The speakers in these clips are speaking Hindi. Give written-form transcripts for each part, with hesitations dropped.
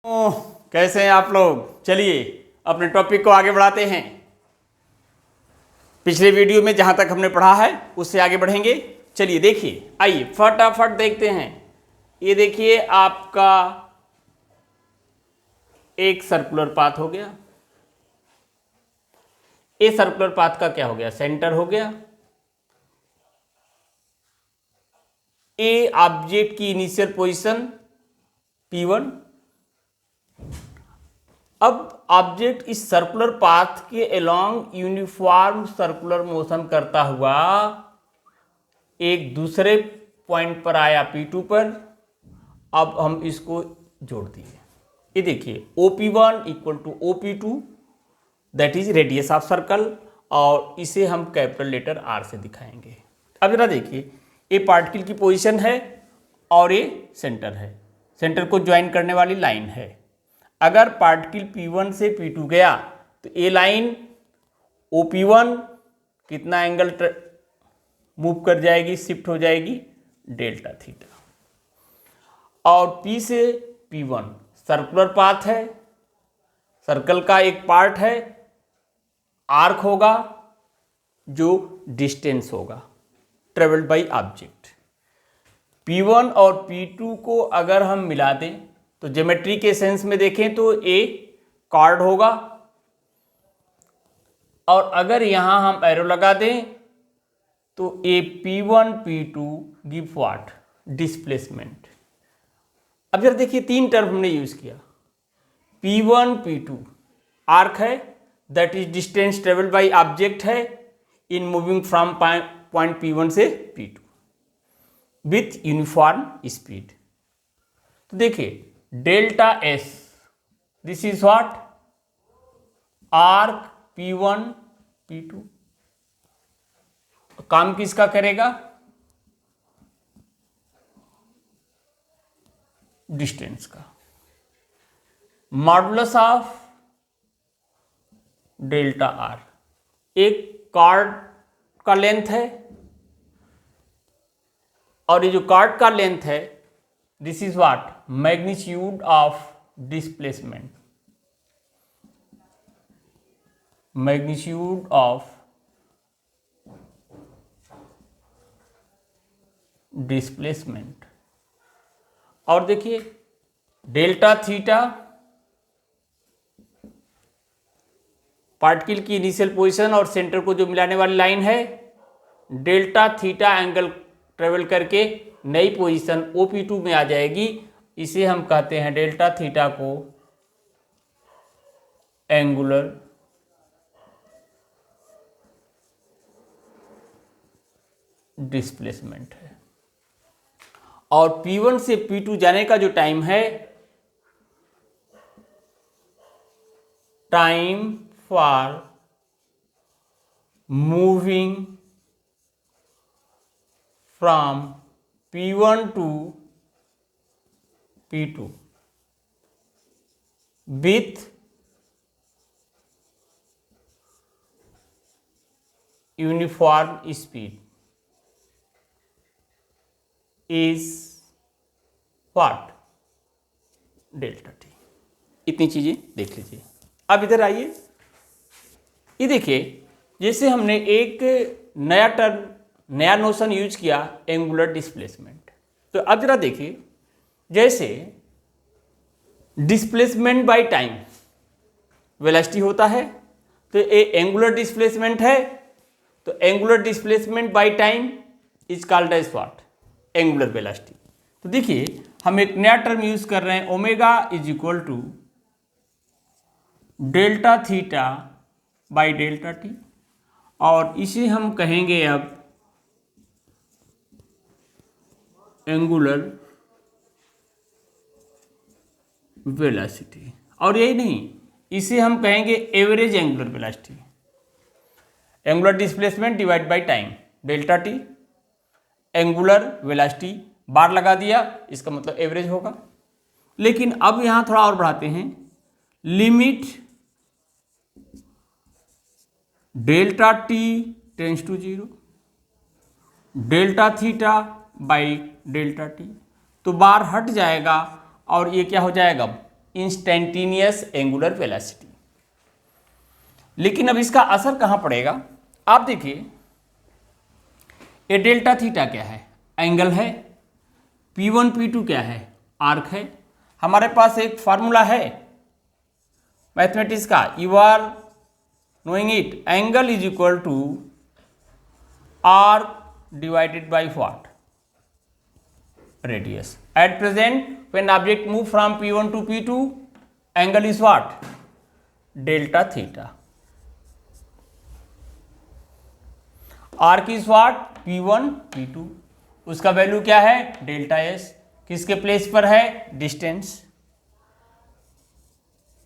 कैसे हैं आप लोग। चलिए अपने टॉपिक को आगे बढ़ाते हैं। पिछले वीडियो में जहां तक हमने पढ़ा है उससे आगे बढ़ेंगे। चलिए देखिए, आइए फटाफट देखते हैं। ये देखिए आपका एक सर्कुलर पाथ हो गया। ये सर्कुलर पाथ का क्या हो गया, सेंटर हो गया। ए ऑब्जेक्ट की इनिशियल पोजीशन P1। अब ऑब्जेक्ट इस सर्कुलर पाथ के अलोंग यूनिफॉर्म सर्कुलर मोशन करता हुआ एक दूसरे पॉइंट पर आया P2 पर। अब हम इसको जोड़ दिए। ये देखिए OP1 equal to OP2 that is radius of circle, और इसे हम कैपिटल लेटर R से दिखाएंगे। अब जरा देखिए, ये पार्टिकल की पोजीशन है और ये सेंटर है। सेंटर को ज्वाइन करने वाली लाइन है। अगर पार्टिकल P1 से P2 गया तो ये लाइन OP1 कितना एंगल मूव कर जाएगी, शिफ्ट हो जाएगी, डेल्टा थीटा। और P से P1 सर्कुलर पाथ है, सर्कल का एक पार्ट है, आर्क होगा जो डिस्टेंस होगा ट्रेवल्ड बाई ऑब्जेक्ट। P1 और P2 को अगर हम मिला दें तो ज्योमेट्री के सेंस में देखें तो ए कार्ड होगा, और अगर यहां हम एरो लगा दें तो ए P1 P2 give what, displacement. अब जरा देखिए, तीन टर्म हमने यूज किया। P1 P2 आर्क है, that is distance travelled by object है in moving from point P1 से P2 विथ यूनिफॉर्म स्पीड। तो देखिए delta S, this is what, arc P1 P2। काम किसका करेगा, डिस्टेंस का। मॉडुलस ऑफ डेल्टा R एक कार्ड का लेंथ है, और ये जो कार्ड का लेंथ है this is what, magnitude of displacement. Magnitude of displacement. और देखिए डेल्टा थीटा पार्टिकल की इनिशियल पोजीशन और सेंटर को जो मिलाने वाली लाइन है। डेल्टा थीटा एंगल ट्रेवल करके नई पोजीशन OP2 में आ जाएगी। इसे हम कहते हैं डेल्टा थीटा को एंगुलर डिस्प्लेसमेंट है। और P1 से P2 जाने का जो टाइम है, time for moving from P1 to P2 with uniform speed is what, delta T. इतनी चीजें देख लीजिए। अब इधर आइए, ये देखिए जैसे हमने एक नया टर्म, नया नोशन यूज किया, एंगुलर डिस्प्लेसमेंट। तो अब जरा देखिए, जैसे डिस्प्लेसमेंट बाय टाइम वेलोसिटी होता है, तो ये एंगुलर डिस्प्लेसमेंट है। तो angular displacement by time is called as what, angular velocity. तो देखिए हम एक नया टर्म यूज कर रहे हैं, omega is equal to delta theta by delta t, और इसे हम कहेंगे अब एंगुलर वेलोसिटी। और यही नहीं, इसे हम कहेंगे average angular velocity. Angular displacement divide by time, delta T, angular velocity bar लगा दिया, इसका मतलब एवरेज होगा। लेकिन अब यहां थोड़ा और बढ़ाते हैं, limit delta t tends to 0, delta theta by delta t. तो बार हट जाएगा और ये क्या हो जाएगा, इंस्टेंटेनियस एंगुलर वेलोसिटी। लेकिन अब इसका असर कहां पड़ेगा, आप देखिए ये डेल्टा थीटा क्या है, एंगल है, P1 P2 क्या है, आर्क है। हमारे पास एक फार्मूला है मैथमेटिक्स का, you are knowing it, angle is equal to arc divided by what, radius. At present when object move from P1 to P2, angle is what, delta theta. Arc is what, P1 P2, उसका वैल्यू क्या है, डेल्टा एस। किसके प्लेस पर है, distance,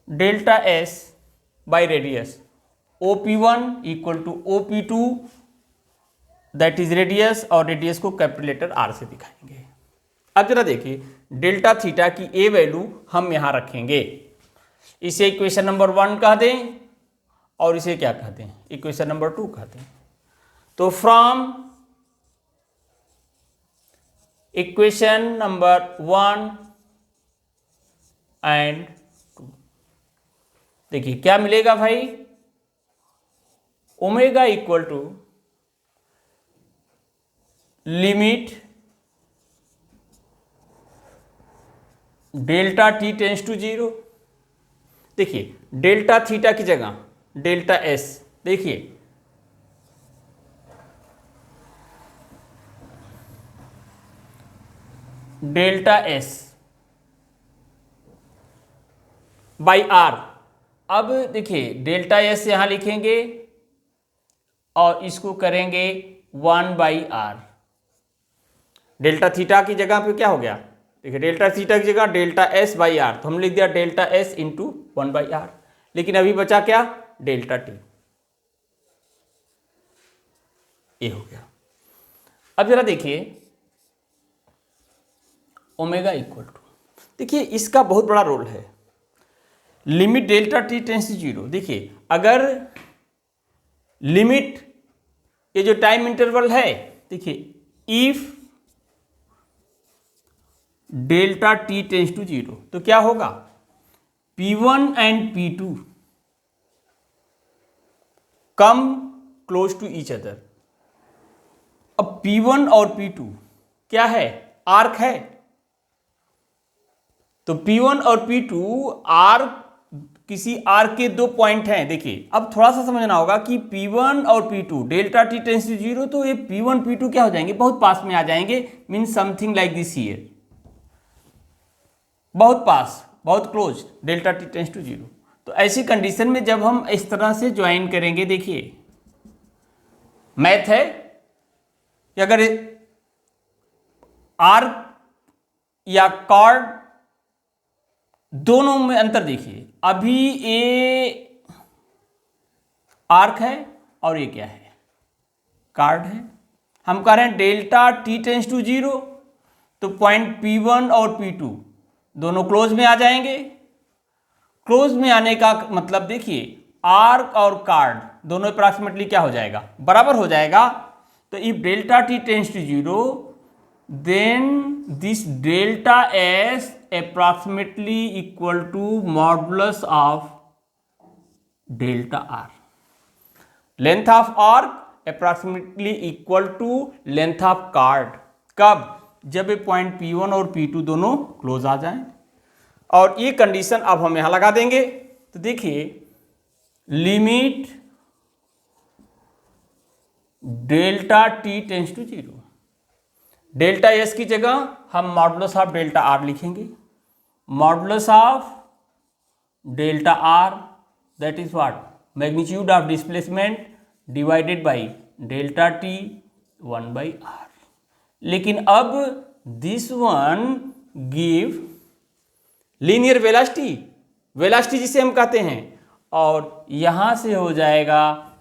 delta S by radius. OP1 equal to OP2 that is radius, और रेडियस को कैपिटल लेटर आर से दिखाएंगे। अब जरा देखिए डेल्टा थीटा की ए वैल्यू हम यहां रखेंगे, इसे इक्वेशन नंबर 1 कह दें और इसे क्या कहते हैं, इक्वेशन नंबर 2 कहते हैं। तो फ्रॉम इक्वेशन नंबर 1 एंड 2 देखिए क्या मिलेगा भाई, omega equal to limit delta t tends to 0। देखिए डेल्टा थीटा की जगह डेल्टा एस, देखिए डेल्टा एस बाई आर। अब देखिए डेल्टा एस यहां लिखेंगे और इसको करेंगे 1 बाई आर। डेल्टा थीटा की जगह पे क्या हो गया, देखिए डेल्टा थीटा की जगह डेल्टा एस बाई आर, तो हम लिख दिया delta S into 1 by R. लेकिन अभी बचा क्या, डेल्टा टी, ये हो गया। अब जरा देखिए ओमेगा इक्वल टू, देखिए इसका बहुत बड़ा रोल है, limit delta t tends to 0। देखिए अगर लिमिट, ये जो टाइम इंटरवल है, देखिए if delta t tends to 0 तो क्या होगा, P1 and P2 come close to each other. अब P1 और P2 क्या है, आर्क है, तो P1 और P2 आर्क, किसी आर्क के दो पॉइंट हैं। देखिए अब थोड़ा सा समझना होगा कि P1 और P2 delta t tends to 0, तो ये P1 P2 क्या हो जाएंगे, बहुत पास में आ जाएंगे, mean something like this here, बहुत पास, बहुत close, delta t tends to 0। तो ऐसी कंडीशन में जब हम इस तरह से ज्वाइन करेंगे, देखिए मैथ है कि अगर आर्क या कॉर्ड दोनों में अंतर देखिए, अभी ये आर्क है और ये क्या है, कार्ड है। हम कह रहे हैं डेल्टा टी टेंस टू 0, तो पॉइंट P1 और P2 दोनों क्लोज में आ जाएंगे। क्लोज में आने का मतलब देखिए आर्क और कार्ड दोनों अप्रॉक्सीमेटली क्या हो जाएगा, बराबर हो जाएगा। तो if delta t tends to 0 then this delta S approximately equal to modulus of delta r, length of arc approximately equal to length of card। कब, जब ये पॉइंट P1 और P2 दोनों क्लोज आ जाएं। और ये कंडीशन अब हम यहां लगा देंगे, तो देखिए limit delta t tends to 0, delta S की जगह हम मॉडुलस ऑफ डेल्टा आर लिखेंगे, modulus of delta R that is what, magnitude of displacement divided by delta t 1 by R. लेकिन अब this one give linear velocity, velocity जिसे हम कहते हैं, और यहां से हो जाएगा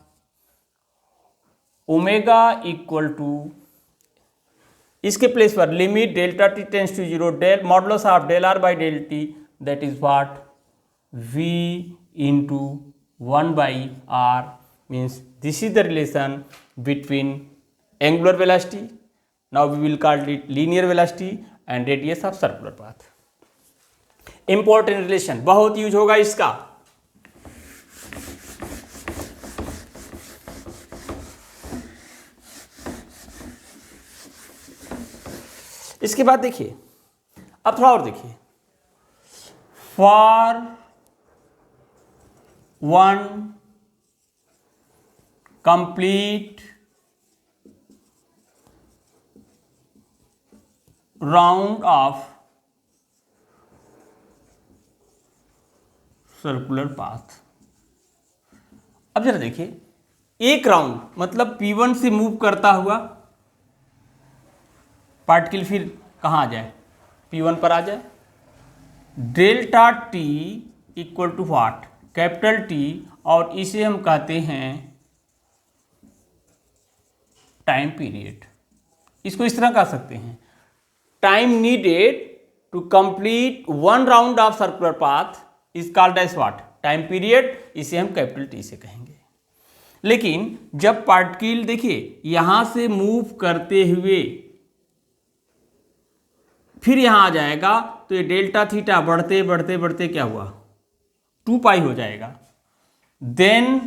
ओमेगा इक्वल टू, इसके प्लेस पर limit delta t tends to 0 del modulus of del are by del t that is what v into 1 by R, means this is the relation between angular velocity, now we will call it linear velocity, and radius of circular path. Important relation, बहुत यूज होगा इसका। इसके बाद देखिए, अब थोड़ा और देखिए, for one complete round of circular path. अब जरा देखिए, एक राउंड मतलब P1 से मूव करता हुआ पार्टिकल फिर कहाँ आ जाए, P1 पर आ जाए। Delta T equal to what, capital T, और इसे हम कहते हैं टाइम पीरियड। इसको इस तरह कह सकते हैं, time needed to complete one round of circular path is called as what, time period. इसे हम कैपिटल T से कहेंगे। लेकिन जब पार्टिकल देखिए यहां से मूव करते हुए फिर यहां आ जाएगा, तो ये डेल्टा थीटा बढ़ते बढ़ते बढ़ते क्या हुआ, 2 पाई हो जाएगा। देन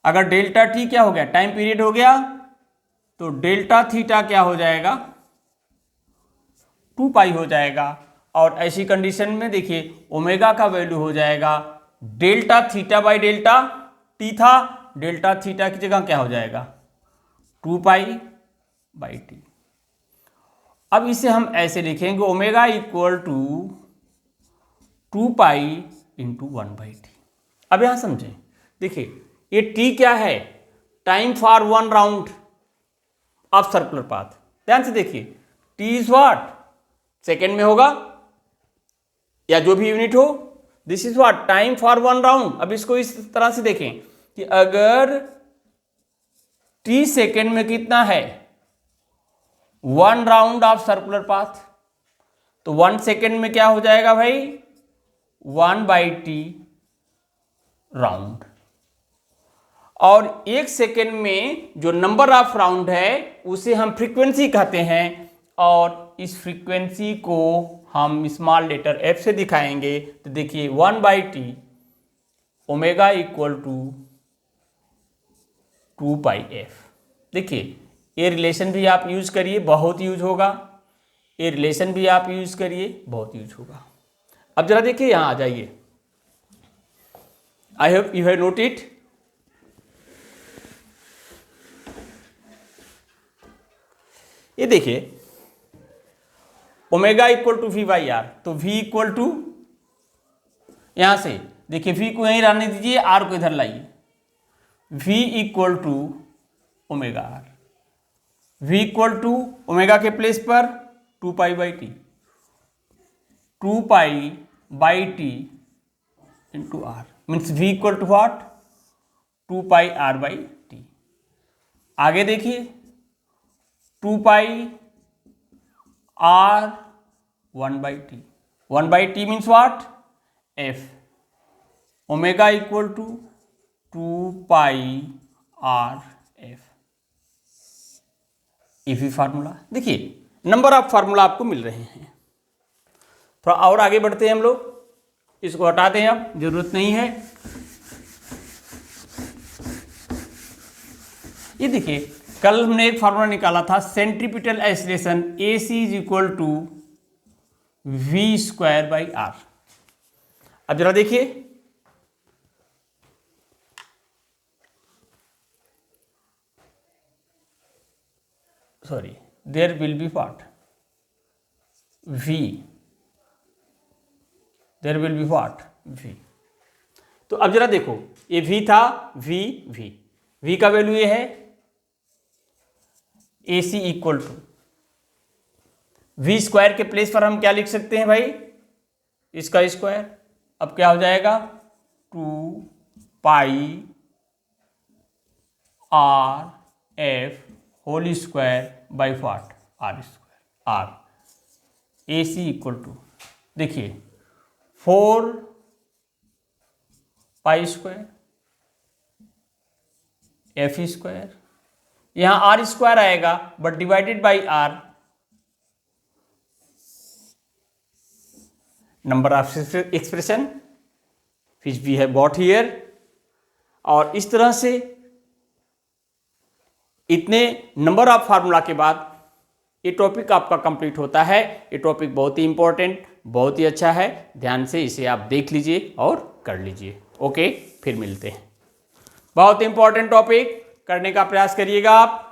अगर डेल्टा T क्या हो गया, टाइम पीरियड हो गया, तो डेल्टा थीटा क्या हो जाएगा, 2 पाई हो जाएगा। और ऐसी कंडीशन में देखिए ओमेगा का वैल्यू हो जाएगा delta theta by delta T था, डेल्टा थीटा की जगह क्या हो जाएगा, 2 पाई बाई T। अब इसे हम ऐसे लिखेंगे, omega equal to 2 pi into 1 by T। अब यहां समझें, देखिए ये T क्या है, time for one round of circular path. ध्यान से देखिए, T इज व्हाट, सेकेंड में होगा या जो भी यूनिट हो, this is what time for one round. अब इसको इस तरह से देखें कि अगर T सेकेंड में कितना है, 1 राउंड ऑफ सर्कुलर पाथ, तो 1 सेकेंड में क्या हो जाएगा भाई, 1 बाई T राउंड। और 1 सेकेंड में जो नंबर ऑफ राउंड है उसे हम फ्रीक्वेंसी कहते हैं, और इस फ्रीक्वेंसी को हम स्मॉल लेटर f से दिखाएंगे। तो देखिए 1 by T omega equal to 2 pi f। देखिए ये रिलेशन भी आप यूज करिए, बहुत यूज होगा। ये रिलेशन भी आप यूज करिए, बहुत यूज होगा। अब जरा देखिए यहां आ जाइए, I hope you have note it. ये देखिए omega equal to V by R, तो v इक्वल टू, यहां से देखिए v को यहीं रहने दीजिए, r को इधर लाइए, v equal to omega R, v equal to omega के प्लेस पर 2 pi by T, 2 pi by T into R, means v equal to what, 2 pi R by T. आगे देखिए 2 pi R 1 by T, 1 by T means what, F. Omega equal to 2 pi R F. इफी फार्मूला देखिए, नंबर ऑफ फार्मूला आपको मिल रहे हैं। थोड़ा और आगे बढ़ते हैं हम लोग, इसको हटाते हैं, अब जरूरत नहीं है। ये देखिए कल हमने एक फार्मूला निकाला था, centripetal acceleration AC is equal to V square by R. अब जरा देखिए, sorry, there will be what, V, there will be what, V। तो अब जरा देखो, ये V था, V का वैल्यू ये है, AC equal to V square के प्लेस पर हम क्या लिख सकते हैं भाई, इसका स्क्वायर। अब क्या हो जाएगा, 2 pi R F whole square by what, R square, R. AC equal to देखिए 4 पाई स्क्वायर एफ स्क्वायर, यहां आर स्क्वायर आएगा but divided by R, number of expression which we have got here. और इस तरह से इतने नंबर ऑफ फार्मूला के बाद ये टॉपिक आपका कंप्लीट होता है। ये टॉपिक बहुत ही इंपॉर्टेंट, बहुत ही अच्छा है, ध्यान से इसे आप देख लीजिए और कर लीजिए। ओके, फिर मिलते हैं। बहुत इंपॉर्टेंट टॉपिक, करने का प्रयास करिएगा आप।